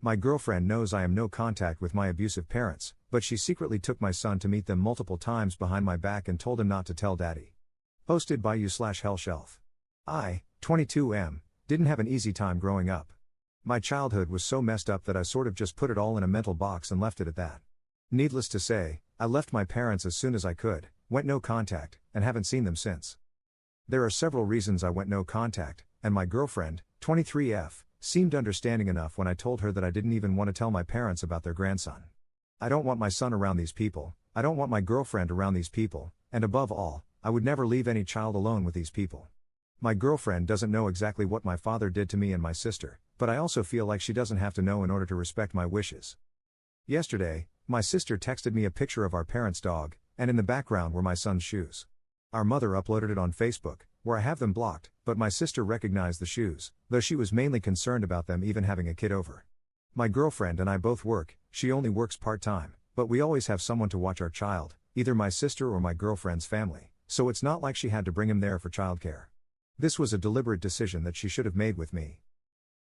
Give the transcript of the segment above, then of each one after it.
My girlfriend knows I am no contact with my abusive parents, but she secretly took my son to meet them multiple times behind my back and told him not to tell daddy. Posted by you/Hellshelf. I, 22M, didn't have an easy time growing up. My childhood was so messed up that I sort of just put it all in a mental box and left it at that. Needless to say, I left my parents as soon as I could, went no contact, and haven't seen them since. There are several reasons I went no contact, and my girlfriend, 23F, seemed understanding enough when I told her that I didn't even want to tell my parents about their grandson. I don't want my son around these people, I don't want my girlfriend around these people, and above all, I would never leave any child alone with these people. My girlfriend doesn't know exactly what my father did to me and my sister, but I also feel like she doesn't have to know in order to respect my wishes. Yesterday, my sister texted me a picture of our parents' dog, and in the background were my son's shoes. Our mother uploaded it on Facebook, where I have them blocked, but my sister recognized the shoes, though she was mainly concerned about them even having a kid over. My girlfriend and I both work, she only works part-time, but we always have someone to watch our child, either my sister or my girlfriend's family, so it's not like she had to bring him there for childcare. This was a deliberate decision that she should have made with me.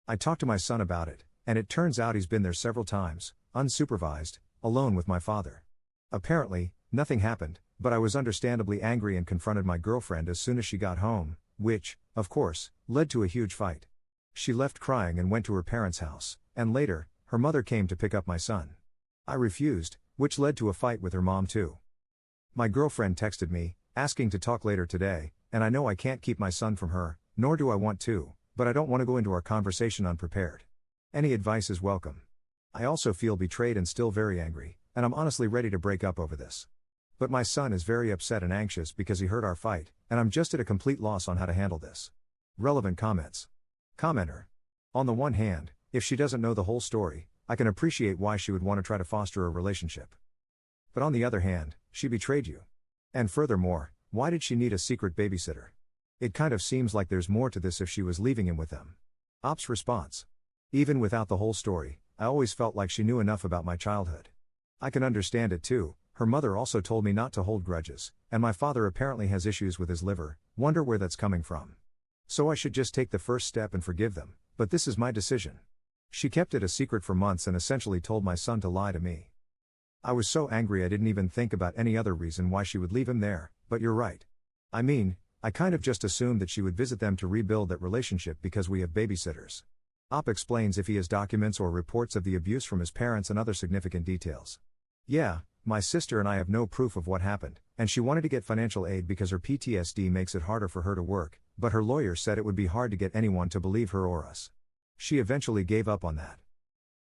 I talked to my son about it, and it turns out he's been there several times, unsupervised, alone with my father. Apparently, nothing happened, but I was understandably angry and confronted my girlfriend as soon as she got home, which, of course, led to a huge fight. She left crying and went to her parents' house, and later, her mother came to pick up my son. I refused, which led to a fight with her mom too. My girlfriend texted me, asking to talk later today, and I know I can't keep my son from her, nor do I want to, but I don't want to go into our conversation unprepared. Any advice is welcome. I also feel betrayed and still very angry, and I'm honestly ready to break up over this. But my son is very upset and anxious because he heard our fight, and I'm just at a complete loss on how to handle this. Relevant comments. Commenter. On the one hand, if she doesn't know the whole story, I can appreciate why she would want to try to foster a relationship. But on the other hand, she betrayed you. And furthermore, why did she need a secret babysitter? It kind of seems like there's more to this if she was leaving him with them. Op's response. Even without the whole story, I always felt like she knew enough about my childhood. I can understand it too. Her mother also told me not to hold grudges, and my father apparently has issues with his liver, wonder where that's coming from. So I should just take the first step and forgive them, but this is my decision. She kept it a secret for months and essentially told my son to lie to me. I was so angry I didn't even think about any other reason why she would leave him there, but you're right. I mean, I kind of just assumed that she would visit them to rebuild that relationship because we have babysitters. Op explains if he has documents or reports of the abuse from his parents and other significant details. Yeah, my sister and I have no proof of what happened, and she wanted to get financial aid because her PTSD makes it harder for her to work, but her lawyer said it would be hard to get anyone to believe her or us. She eventually gave up on that.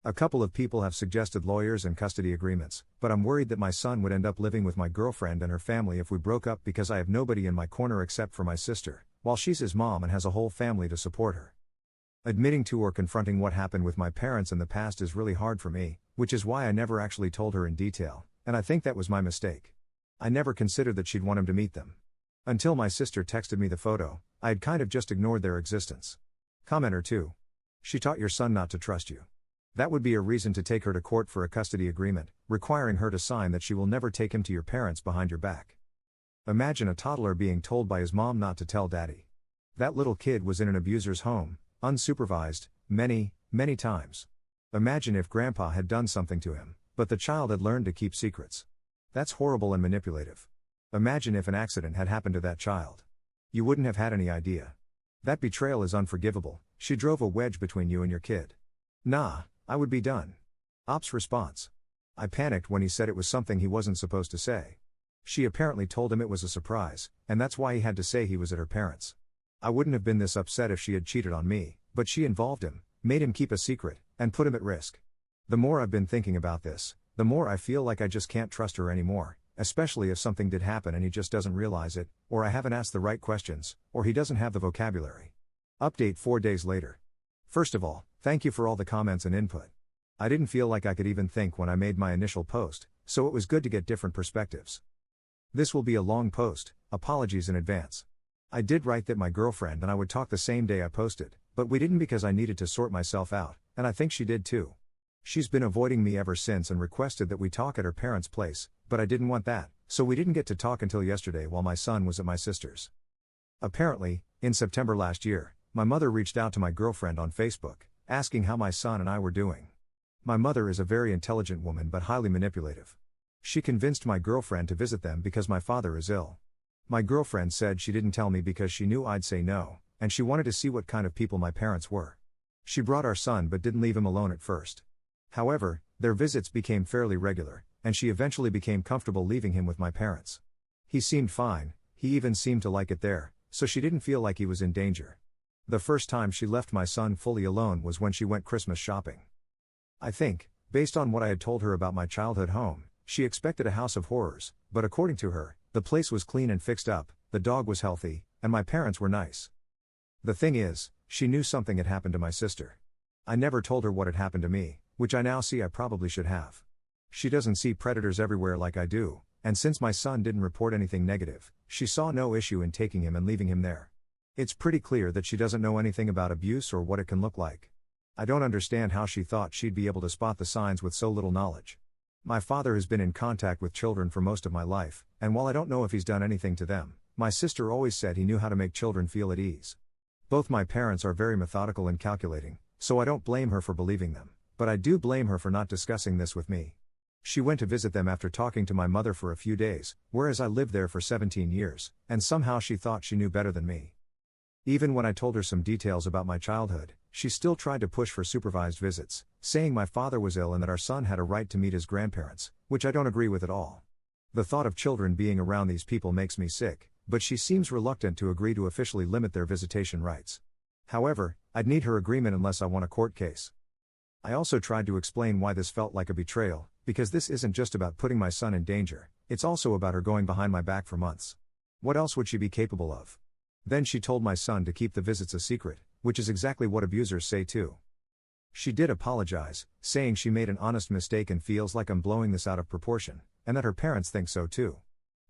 A couple of people have suggested lawyers and custody agreements, but I'm worried that my son would end up living with my girlfriend and her family if we broke up because I have nobody in my corner except for my sister, while she's his mom and has a whole family to support her. Admitting to or confronting what happened with my parents in the past is really hard for me, which is why I never actually told her in detail, and I think that was my mistake. I never considered that she'd want him to meet them. Until my sister texted me the photo, I had kind of just ignored their existence. Commenter 2. She taught your son not to trust you. That would be a reason to take her to court for a custody agreement, requiring her to sign that she will never take him to your parents behind your back. Imagine a toddler being told by his mom not to tell daddy. That little kid was in an abuser's home, unsupervised, many, many times. Imagine if grandpa had done something to him, but the child had learned to keep secrets. That's horrible and manipulative. Imagine if an accident had happened to that child. You wouldn't have had any idea. That betrayal is unforgivable. She drove a wedge between you and your kid. Nah, I would be done. Op's response. I panicked when he said it was something he wasn't supposed to say. She apparently told him it was a surprise, and that's why he had to say he was at her parents'. I wouldn't have been this upset if she had cheated on me, but she involved him, made him keep a secret, and put him at risk. The more I've been thinking about this, the more I feel like I just can't trust her anymore, especially if something did happen and he just doesn't realize it, or I haven't asked the right questions, or he doesn't have the vocabulary. Update 4 days later. First of all, thank you for all the comments and input. I didn't feel like I could even think when I made my initial post, so it was good to get different perspectives. This will be a long post, apologies in advance. I did write that my girlfriend and I would talk the same day I posted, but we didn't because I needed to sort myself out, and I think she did too. She's been avoiding me ever since and requested that we talk at her parents' place, but I didn't want that, so we didn't get to talk until yesterday while my son was at my sister's. Apparently, in September last year, my mother reached out to my girlfriend on Facebook, asking how my son and I were doing. My mother is a very intelligent woman but highly manipulative. She convinced my girlfriend to visit them because my father is ill. My girlfriend said she didn't tell me because she knew I'd say no, and she wanted to see what kind of people my parents were. She brought our son but didn't leave him alone at first. However, their visits became fairly regular, and she eventually became comfortable leaving him with my parents. He seemed fine, he even seemed to like it there, so she didn't feel like he was in danger. The first time she left my son fully alone was when she went Christmas shopping. I think, based on what I had told her about my childhood home, she expected a house of horrors, but according to her, the place was clean and fixed up, the dog was healthy, and my parents were nice. The thing is, she knew something had happened to my sister. I never told her what had happened to me, which I now see I probably should have. She doesn't see predators everywhere like I do, and since my son didn't report anything negative, she saw no issue in taking him and leaving him there. It's pretty clear that she doesn't know anything about abuse or what it can look like. I don't understand how she thought she'd be able to spot the signs with so little knowledge. My father has been in contact with children for most of my life, and while I don't know if he's done anything to them, my sister always said he knew how to make children feel at ease. Both my parents are very methodical and calculating, so I don't blame her for believing them, but I do blame her for not discussing this with me. She went to visit them after talking to my mother for a few days, whereas I lived there for 17 years, and somehow she thought she knew better than me. Even when I told her some details about my childhood, she still tried to push for supervised visits, saying my father was ill and that our son had a right to meet his grandparents, which I don't agree with at all. The thought of children being around these people makes me sick, but she seems reluctant to agree to officially limit their visitation rights. However, I'd need her agreement unless I won a court case. I also tried to explain why this felt like a betrayal, because this isn't just about putting my son in danger, it's also about her going behind my back for months. What else would she be capable of? Then she told my son to keep the visits a secret, which is exactly what abusers say too. She did apologize, saying she made an honest mistake and feels like I'm blowing this out of proportion, and that her parents think so too.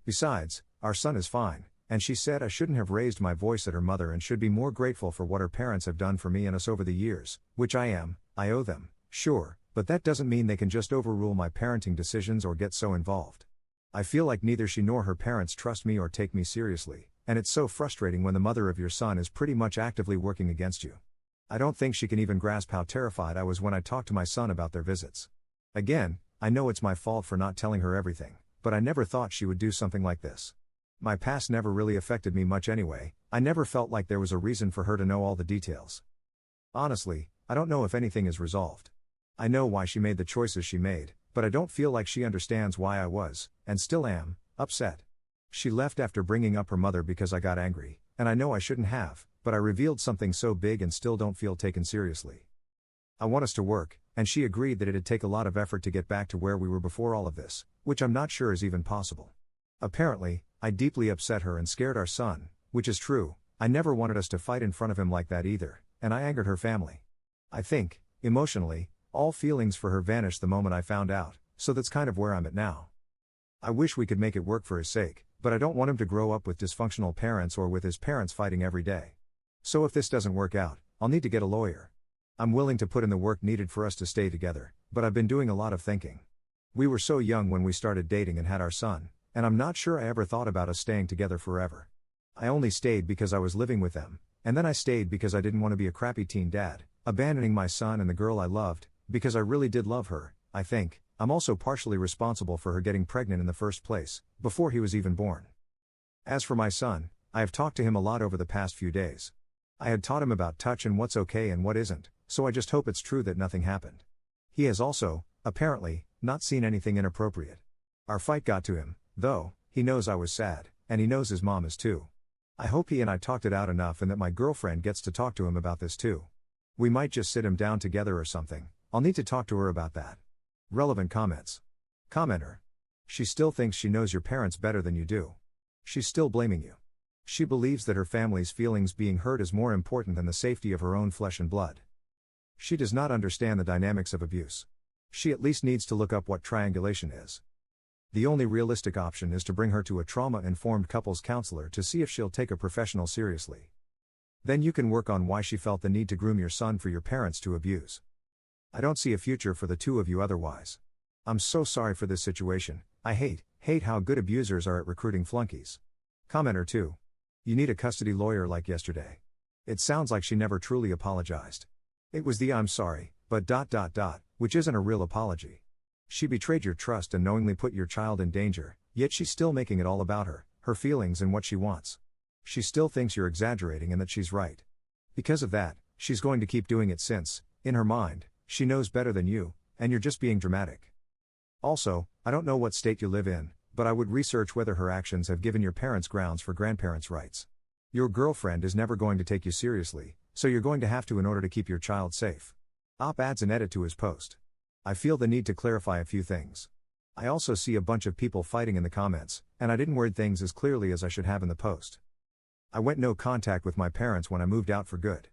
Besides, our son is fine, and she said I shouldn't have raised my voice at her mother and should be more grateful for what her parents have done for me and us over the years, which I am. I owe them, sure, but that doesn't mean they can just overrule my parenting decisions or get so involved. I feel like neither she nor her parents trust me or take me seriously, and it's so frustrating when the mother of your son is pretty much actively working against you. I don't think she can even grasp how terrified I was when I talked to my son about their visits. Again, I know it's my fault for not telling her everything, but I never thought she would do something like this. My past never really affected me much anyway, I never felt like there was a reason for her to know all the details. Honestly, I don't know if anything is resolved. I know why she made the choices she made, but I don't feel like she understands why I was, and still am, upset. She left after bringing up her mother because I got angry, and I know I shouldn't have, but I revealed something so big and still don't feel taken seriously. I want us to work, and she agreed that it'd take a lot of effort to get back to where we were before all of this, which I'm not sure is even possible. Apparently, I deeply upset her and scared our son, which is true. I never wanted us to fight in front of him like that either, and I angered her family. I think, emotionally, all feelings for her vanished the moment I found out, so that's kind of where I'm at now. I wish we could make it work for his sake, but I don't want him to grow up with dysfunctional parents or with his parents fighting every day. So if this doesn't work out, I'll need to get a lawyer. I'm willing to put in the work needed for us to stay together, but I've been doing a lot of thinking. We were so young when we started dating and had our son, and I'm not sure I ever thought about us staying together forever. I only stayed because I was living with them, and then I stayed because I didn't want to be a crappy teen dad, abandoning my son and the girl I loved, because I really did love her. I think I'm also partially responsible for her getting pregnant in the first place, before he was even born. As for my son, I have talked to him a lot over the past few days. I had taught him about touch and what's okay and what isn't, so I just hope it's true that nothing happened. He has also, apparently, not seen anything inappropriate. Our fight got to him, though. He knows I was sad, and he knows his mom is too. I hope he and I talked it out enough and that my girlfriend gets to talk to him about this too. We might just sit him down together or something. I'll need to talk to her about that. Relevant comments. Commenter. She still thinks she knows your parents better than you do. She's still blaming you. She believes that her family's feelings being hurt is more important than the safety of her own flesh and blood. She does not understand the dynamics of abuse. She at least needs to look up what triangulation is. The only realistic option is to bring her to a trauma-informed couples counselor to see if she'll take a professional seriously. Then you can work on why she felt the need to groom your son for your parents to abuse. I don't see a future for the two of you otherwise. I'm so sorry for this situation. I hate how good abusers are at recruiting flunkies. Commenter 2. You need a custody lawyer like yesterday. It sounds like she never truly apologized. It was the I'm sorry, but ... which isn't a real apology. She betrayed your trust and knowingly put your child in danger, yet she's still making it all about her feelings and what she wants. She still thinks you're exaggerating and that she's right. Because of that, she's going to keep doing it since, in her mind, she knows better than you, and you're just being dramatic. Also, I don't know what state you live in, but I would research whether her actions have given your parents grounds for grandparents' rights. Your girlfriend is never going to take you seriously, so you're going to have to in order to keep your child safe. Adds an edit to his post. I feel the need to clarify a few things. I also see a bunch of people fighting in the comments, and I didn't word things as clearly as I should have in the post. I went no contact with my parents when I moved out for good.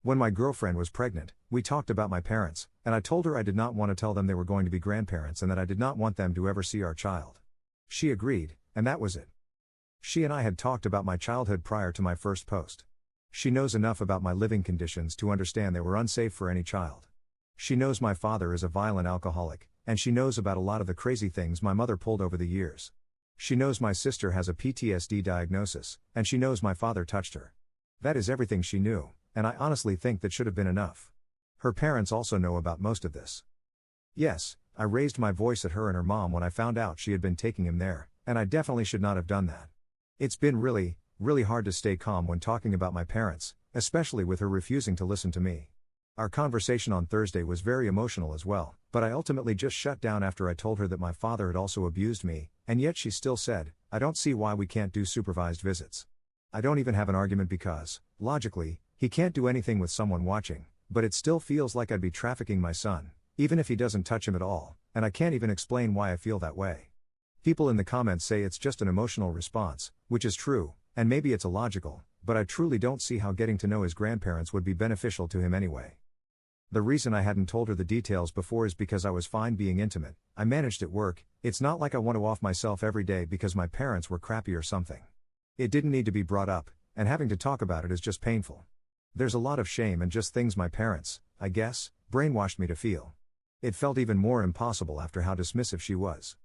When my girlfriend was pregnant, we talked about my parents, and I told her I did not want to tell them they were going to be grandparents and that I did not want them to ever see our child. She agreed, and that was it. She and I had talked about my childhood prior to my first post. She knows enough about my living conditions to understand they were unsafe for any child. She knows my father is a violent alcoholic, and she knows about a lot of the crazy things my mother pulled over the years. She knows my sister has a PTSD diagnosis, and she knows my father touched her. That is everything she knew, and I honestly think that should have been enough. Her parents also know about most of this. Yes, I raised my voice at her and her mom when I found out she had been taking him there, and I definitely should not have done that. It's been really hard to stay calm when talking about my parents, especially with her refusing to listen to me. Our conversation on Thursday was very emotional as well, but I ultimately just shut down after I told her that my father had also abused me, and yet she still said, I don't see why we can't do supervised visits. I don't even have an argument because, logically, he can't do anything with someone watching, but it still feels like I'd be trafficking my son, even if he doesn't touch him at all, and I can't even explain why I feel that way. People in the comments say it's just an emotional response, which is true, and maybe it's illogical, but I truly don't see how getting to know his grandparents would be beneficial to him anyway. The reason I hadn't told her the details before is because I was fine being intimate. I managed at work. It's not like I want to off myself every day because my parents were crappy or something. It didn't need to be brought up, and having to talk about it is just painful. There's a lot of shame and just things my parents, I guess, brainwashed me to feel. It felt even more impossible after how dismissive she was.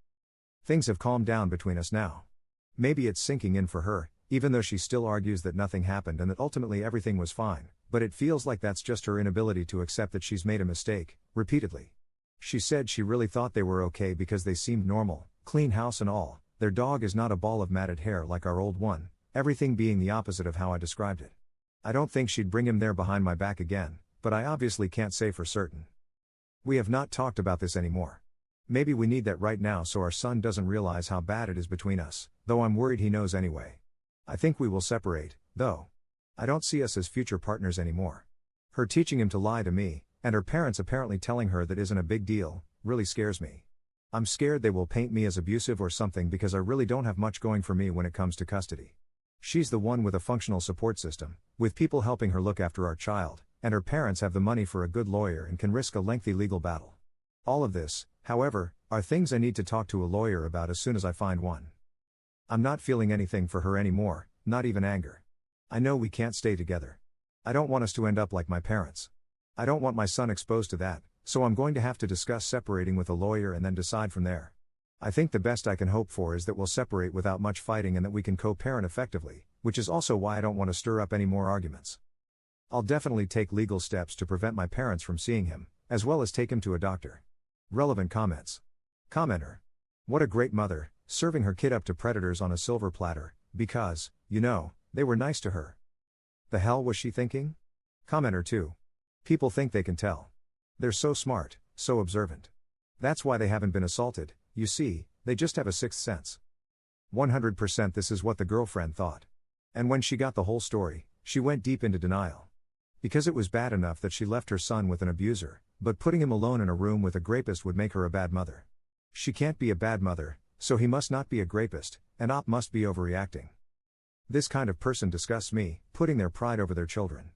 Things have calmed down between us now. Maybe it's sinking in for her, even though she still argues that nothing happened and that ultimately everything was fine. But it feels like that's just her inability to accept that she's made a mistake, repeatedly. She said she really thought they were okay because they seemed normal, clean house and all. Their dog is not a ball of matted hair like our old one, everything being the opposite of how I described it. I don't think she'd bring him there behind my back again, but I obviously can't say for certain. We have not talked about this anymore. Maybe we need that right now so our son doesn't realize how bad it is between us, though I'm worried he knows anyway. I think we will separate, though. I don't see us as future partners anymore. Her teaching him to lie to me, and her parents apparently telling her that isn't a big deal, really scares me. I'm scared they will paint me as abusive or something because I really don't have much going for me when it comes to custody. She's the one with a functional support system, with people helping her look after our child, and her parents have the money for a good lawyer and can risk a lengthy legal battle. All of this, however, are things I need to talk to a lawyer about as soon as I find one. I'm not feeling anything for her anymore, not even anger. I know we can't stay together. I don't want us to end up like my parents. I don't want my son exposed to that, so I'm going to have to discuss separating with a lawyer and then decide from there. I think the best I can hope for is that we'll separate without much fighting and that we can co-parent effectively, which is also why I don't want to stir up any more arguments. I'll definitely take legal steps to prevent my parents from seeing him, as well as take him to a doctor. Relevant comments. Commenter. What a great mother, serving her kid up to predators on a silver platter, because, they were nice to her. The hell was she thinking? Commenter 2. People think they can tell. They're so smart, so observant. That's why they haven't been assaulted, you see, they just have a sixth sense. 100% this is what the girlfriend thought. And when she got the whole story, she went deep into denial. Because it was bad enough that she left her son with an abuser, but putting him alone in a room with a rapist would make her a bad mother. She can't be a bad mother, so he must not be a rapist, and must be overreacting. This kind of person disgusts me, putting their pride over their children.